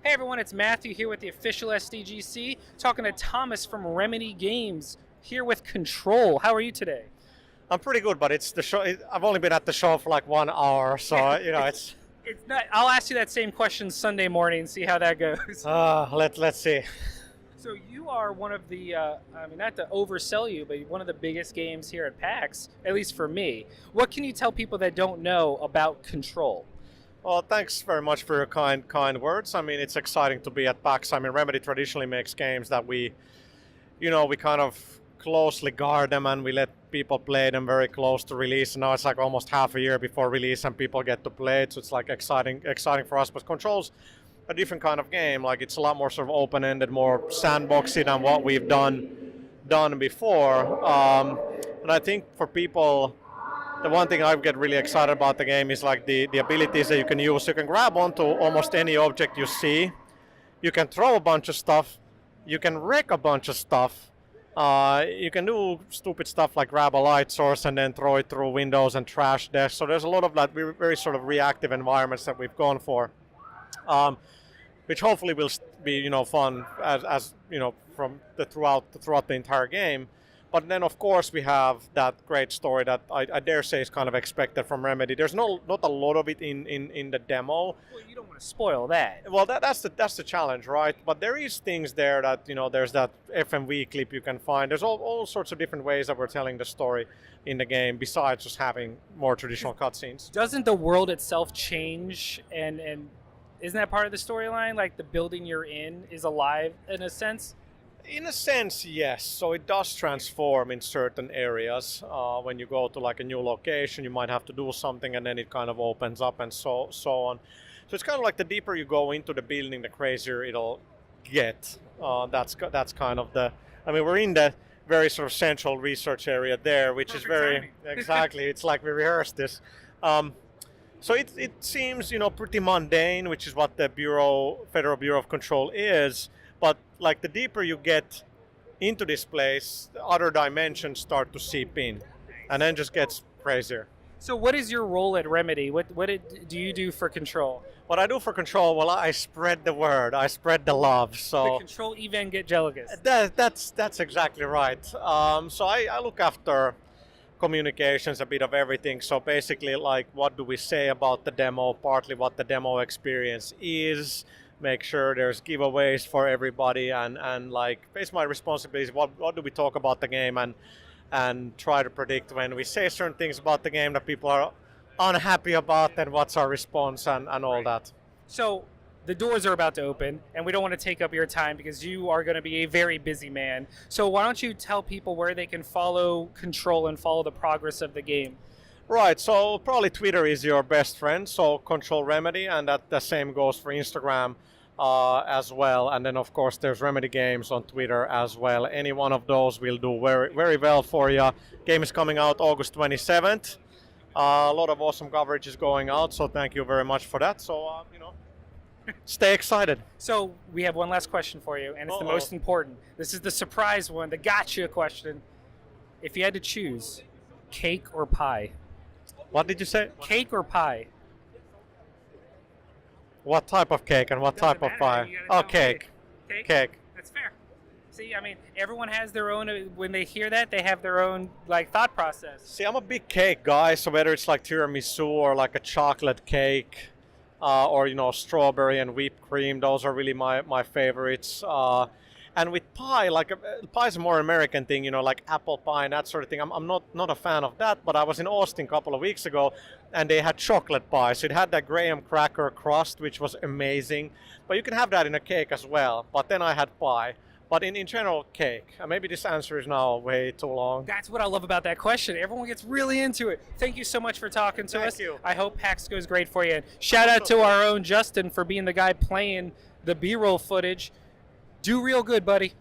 Hey everyone, it's Matthew here with the official SDGC, talking to Thomas from Remedy Games, here with Control. How are you today? I'm pretty good, but it's the show. I've only been at the show for like 1 hour, so it's. It's not. I'll ask you that same question Sunday morning and see how that goes. Let's see. So you are one of the, not to oversell you, but one of the biggest games here at PAX, at least for me. What can you tell people that don't know about Control? Well, thanks very much for your kind words. I mean, it's exciting to be at PAX. I mean, Remedy traditionally makes games that we kind of closely guard them and we let people play them very close to release. And now it's like almost half a year before release and people get to play it. So it's like exciting for us. But Control's a different kind of game. Like it's a lot more sort of open-ended, more sandboxy than what we've done before. And I think for people, the one thing I get really excited about the game is like the abilities that you can use. You can grab onto almost any object you see. You can throw a bunch of stuff. You can wreck a bunch of stuff. You can do stupid stuff like grab a light source and then throw it through windows and trash desks. So there's a lot of that very sort of reactive environments that we've gone for, which hopefully will be fun as from throughout the entire game. But then, of course, we have that great story that I dare say is kind of expected from Remedy. There's not a lot of it in the demo. Well, you don't want to spoil that. Well, that's the challenge, right? But there is things there that, there's that FMV clip you can find. There's all sorts of different ways that we're telling the story in the game besides just having more traditional cutscenes. Doesn't the world itself change and isn't that part of the storyline? Like the building you're in is alive in a sense? In a sense, yes. So it does transform in certain areas. When you go to like a new location, you might have to do something, and then it kind of opens up and so on. So it's kind of like the deeper you go into the building, the crazier it'll get. That's kind of the. I mean, we're in the very sort of central research area there, which Perfect is very timing. exactly. It's like we rehearsed this. So it seems pretty mundane, which is what the Federal Bureau of Control is. But like the deeper you get into this place, the other dimensions start to seep in, and then just gets crazier. So what is your role at Remedy? What do you do for Control? What I do for Control, well, I spread the word, I spread the love. The So Control Evangelicus. that's exactly right. So I look after communications, a bit of everything. So basically, like, what do we say about the demo? Partly what the demo experience is. Make sure there's giveaways for everybody, and like basically my responsibility is what do we talk about the game, and try to predict when we say certain things about the game that people are unhappy about, and what's our response and all that. So the doors are about to open, and we don't want to take up your time because you are going to be a very busy man. So why don't you tell people where they can follow Control and follow the progress of the game? Right, so probably Twitter is your best friend, so Control Remedy, and that the same goes for Instagram as well. And then, of course, there's Remedy Games on Twitter as well. Any one of those will do very, very well for you. Game is coming out August 27th. A lot of awesome coverage is going out, so thank you very much for that. So, stay excited. So we have one last question for you, and it's the Uh-oh. most important. This is the surprise one, the gotcha question. If you had to choose, cake or pie? What did you say? Cake or pie? What type of cake and what type of pie? Oh, cake. Cake. That's fair. See, I mean, everyone has their own. When they hear that, they have their own thought process. See, I'm a big cake guy, so whether it's like tiramisu or like a chocolate cake, or strawberry and whipped cream, those are really my favorites. And with pie, pie is a more American thing, like apple pie and that sort of thing. I'm not a fan of that, but I was in Austin a couple of weeks ago, and they had chocolate pie. So it had that graham cracker crust, which was amazing. But you can have that in a cake as well. But then I had pie. But in general, cake. Maybe this answer is now way too long. That's what I love about that question. Everyone gets really into it. Thank you so much for talking to us. Thank you. I hope PAX goes great for you. And shout out to our own Justin for being the guy playing the B-roll footage. Do real good, buddy.